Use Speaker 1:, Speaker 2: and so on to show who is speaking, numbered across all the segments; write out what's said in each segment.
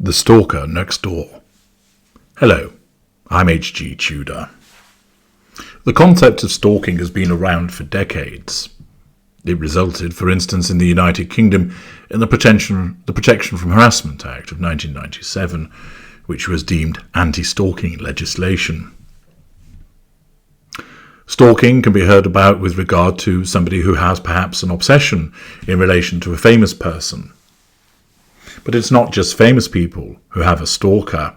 Speaker 1: The Stalker Next Door. Hello, I'm H.G. Tudor. The concept of stalking has been around for decades. It resulted, for instance, in the United Kingdom in the Protection from Harassment Act of 1997, which was deemed anti-stalking legislation. Stalking can be heard about with regard to somebody who has perhaps an obsession in relation to a famous person. But it's not just famous people who have a stalker.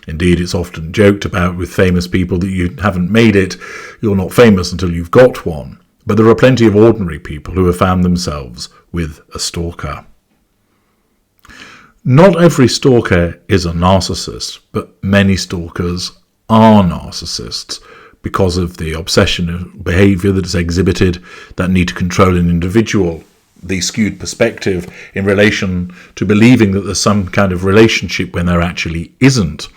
Speaker 1: Indeed, it's often joked about with famous people that you haven't made it, you're not famous until you've got one. But there are plenty of ordinary people who have found themselves with a stalker. Not every stalker is a narcissist, but many stalkers are narcissists because of the obsession of behaviour that is exhibited that need to control an individual. The skewed perspective in relation to believing that there's some kind of relationship when there actually isn't,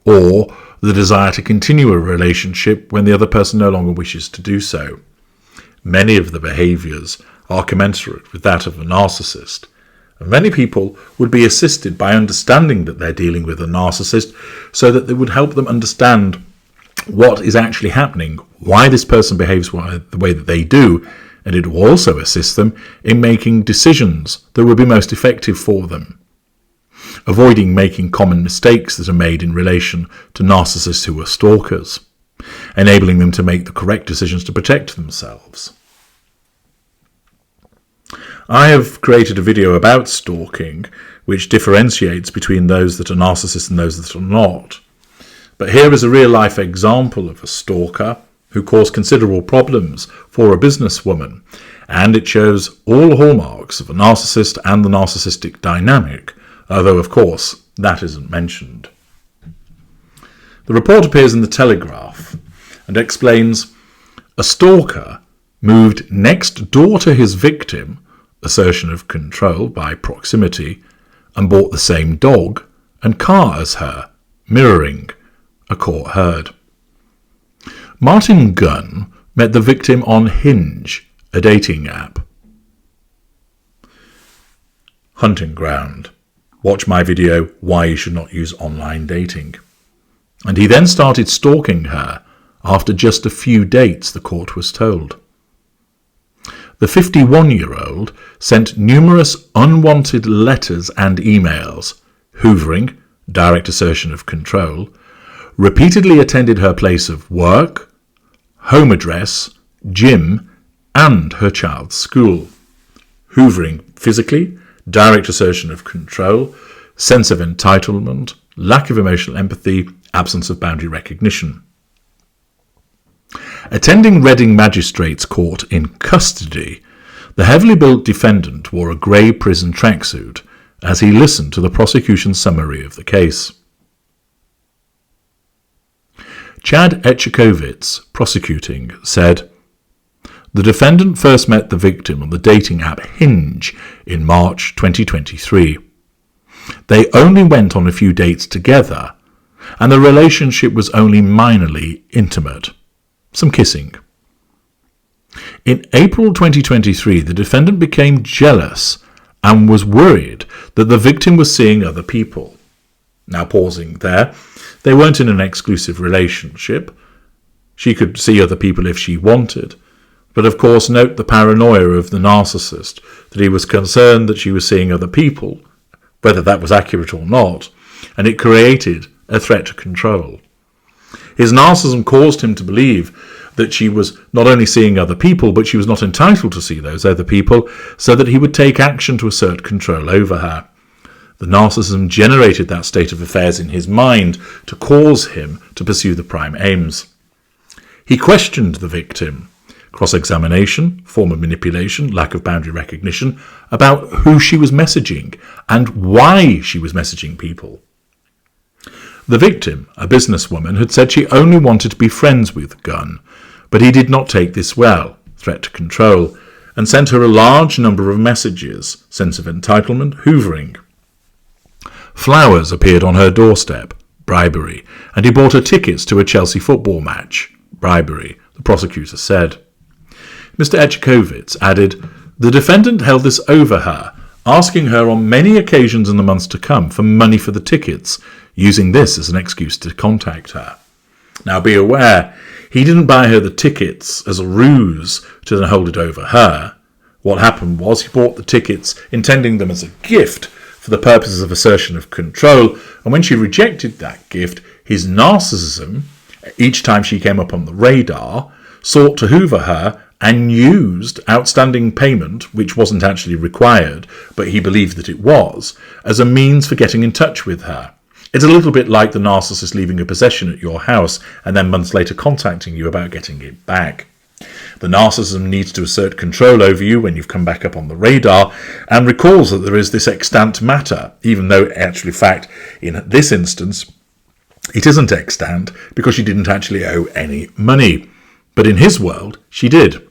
Speaker 1: or the desire to continue a relationship when the other person no longer wishes to do so. Many of the behaviours are commensurate with that of a narcissist, and many people would be assisted by understanding that they're dealing with a narcissist so that they would help them understand what is actually happening, why this person behaves the way that they do, and it will also assist them in making decisions that will be most effective for them, avoiding making common mistakes that are made in relation to narcissists who are stalkers, enabling them to make the correct decisions to protect themselves. I have created a video about stalking which differentiates between those that are narcissists and those that are not. But here is a real-life example of a stalker who caused considerable problems for a businesswoman, and it shows all the hallmarks of a narcissist and the narcissistic dynamic, although of course that isn't mentioned. The report appears in the Telegraph and explains a stalker moved next door to his victim, assertion of control by proximity, and bought the same dog and car as her, mirroring, a court heard. Martin Gunn met the victim on Hinge, a dating app. Hunting ground. Watch my video, Why You Should Not Use Online Dating. And he then started stalking her after just a few dates, the court was told. The 51-year-old sent numerous unwanted letters and emails, hoovering, direct assertion of control, repeatedly attended her place of work, home address, gym, and her child's school. Hoovering physically, direct assertion of control, sense of entitlement, lack of emotional empathy, absence of boundary recognition. Attending Reading Magistrates Court in custody, the heavily built defendant wore a grey prison tracksuit as he listened to the prosecution's summary of the case. Chad Etchikovitz, prosecuting, said, "The defendant first met the victim on the dating app Hinge in March 2023. They only went on a few dates together, and the relationship was only minorly intimate. Some kissing. In April 2023, the defendant became jealous and was worried that the victim was seeing other people." Now pausing there, they weren't in an exclusive relationship. She could see other people if she wanted. But of course note the paranoia of the narcissist, that he was concerned that she was seeing other people, whether that was accurate or not, and it created a threat to control. His narcissism caused him to believe that she was not only seeing other people, but she was not entitled to see those other people, so that he would take action to assert control over her. The narcissism generated that state of affairs in his mind to cause him to pursue the prime aims. He questioned the victim, cross-examination, form of manipulation, lack of boundary recognition, about who she was messaging and why she was messaging people. The victim, a businesswoman, had said she only wanted to be friends with Gunn, but he did not take this well, threat to control, and sent her a large number of messages, sense of entitlement, hoovering. Flowers appeared on her doorstep, bribery, and he bought her tickets to a Chelsea football match, bribery, the prosecutor said. Mr. Etchikovitz added, "The defendant held this over her asking her on many occasions in the months to come for money for the tickets, using this as an excuse to contact her. Now be aware, he didn't buy her the tickets as a ruse to then hold it over her. What happened was he bought the tickets intending them as a gift for the purposes of assertion of control, and when she rejected that gift, his narcissism, each time she came up on the radar, sought to hoover her and used outstanding payment, which wasn't actually required, but he believed that it was, as a means for getting in touch with her. It's a little bit like the narcissist leaving a possession at your house and then months later contacting you about getting it back. The narcissism needs to assert control over you when you've come back up on the radar and recalls that there is this extant matter, even though, actually, fact, in this instance, it isn't extant because she didn't actually owe any money. But in his world, she did.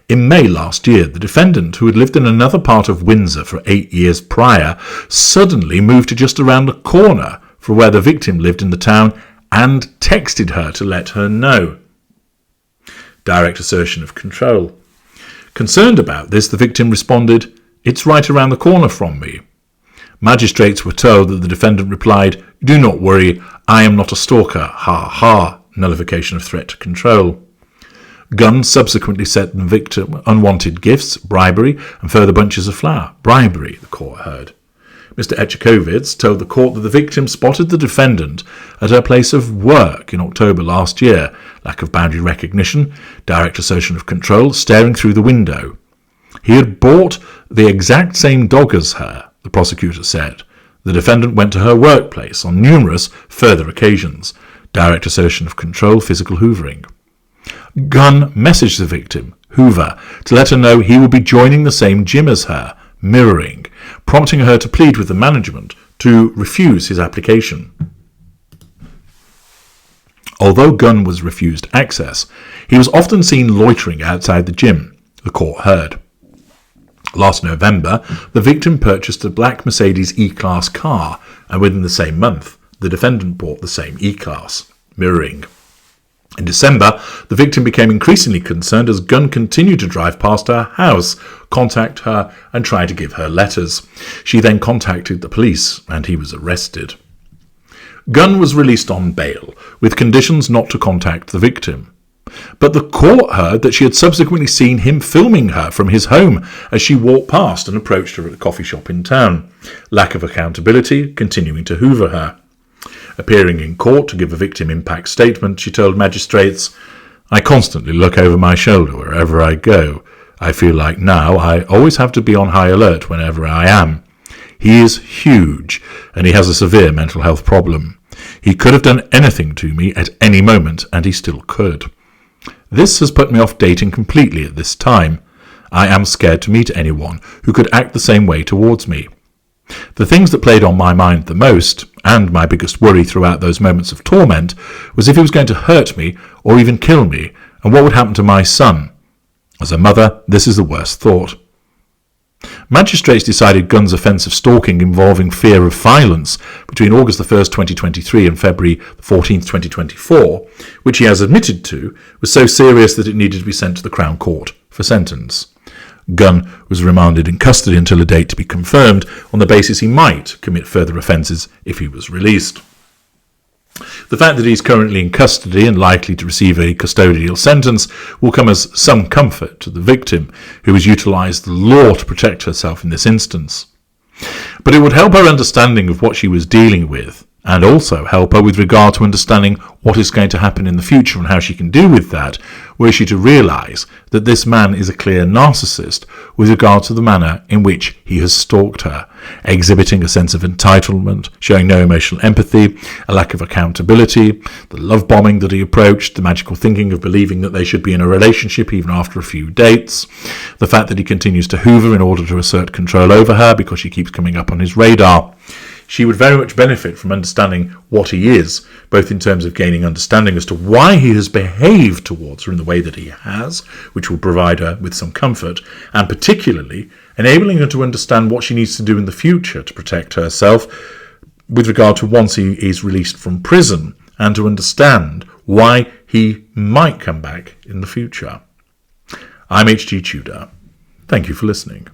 Speaker 1: In May last year, the defendant, who had lived in another part of Windsor for 8 years prior, suddenly moved to just around the corner from where the victim lived in the town and texted her to let her know. Direct assertion of control. Concerned about this, the victim responded, "It's right around the corner from me." Magistrates were told that the defendant replied, "Do not worry, I am not a stalker, ha ha," nullification of threat to control. Gunn subsequently sent the victim unwanted gifts, bribery, and further bunches of flower. Bribery, the court heard. Mr. Etchikowicz told the court that the victim spotted the defendant at her place of work in October last year, lack of boundary recognition, direct assertion of control, staring through the window. He had bought the exact same dog as her, the prosecutor said. The defendant went to her workplace on numerous further occasions, direct assertion of control, physical hoovering. Gunn messaged the victim, Hoover, to let her know he would be joining the same gym as her, mirroring, prompting her to plead with the management to refuse his application. Although Gunn was refused access, he was often seen loitering outside the gym, the court heard. Last November, the victim purchased a black Mercedes E-Class car, and within the same month, the defendant bought the same E-Class, mirroring. In December, the victim became increasingly concerned as Gunn continued to drive past her house, contact her, and try to give her letters. She then contacted the police, and he was arrested. Gunn was released on bail, with conditions not to contact the victim. But the court heard that she had subsequently seen him filming her from his home as she walked past and approached her at a coffee shop in town. Lack of accountability, continuing to hoover her. Appearing in court to give a victim impact statement, she told magistrates, "I constantly look over my shoulder wherever I go. I feel like now I always have to be on high alert whenever I am. He is huge, and he has a severe mental health problem. He could have done anything to me at any moment, and he still could. This has put me off dating completely at this time. I am scared to meet anyone who could act the same way towards me. The things that played on my mind the most, and my biggest worry throughout those moments of torment, was if he was going to hurt me or even kill me, and what would happen to my son. As a mother, this is the worst thought." Magistrates decided Gunn's offence of stalking involving fear of violence between August 1st, 2023 and February 14th, 2024, which he has admitted to, was so serious that it needed to be sent to the Crown Court for sentence. Gunn was remanded in custody until a date to be confirmed on the basis he might commit further offences if he was released. The fact that he's currently in custody and likely to receive a custodial sentence will come as some comfort to the victim, who has utilised the law to protect herself in this instance. But it would help her understanding of what she was dealing with, and also help her with regard to understanding what is going to happen in the future and how she can deal with that, were she to realise that this man is a clear narcissist with regard to the manner in which he has stalked her, exhibiting a sense of entitlement, showing no emotional empathy, a lack of accountability, the love bombing that he approached, the magical thinking of believing that they should be in a relationship even after a few dates, the fact that he continues to hoover in order to assert control over her because she keeps coming up on his radar. She would very much benefit from understanding what he is, both in terms of gaining understanding as to why he has behaved towards her in the way that he has, which will provide her with some comfort, and particularly enabling her to understand what she needs to do in the future to protect herself with regard to once he is released from prison, and to understand why he might come back in the future. I'm H.G. Tudor. Thank you for listening.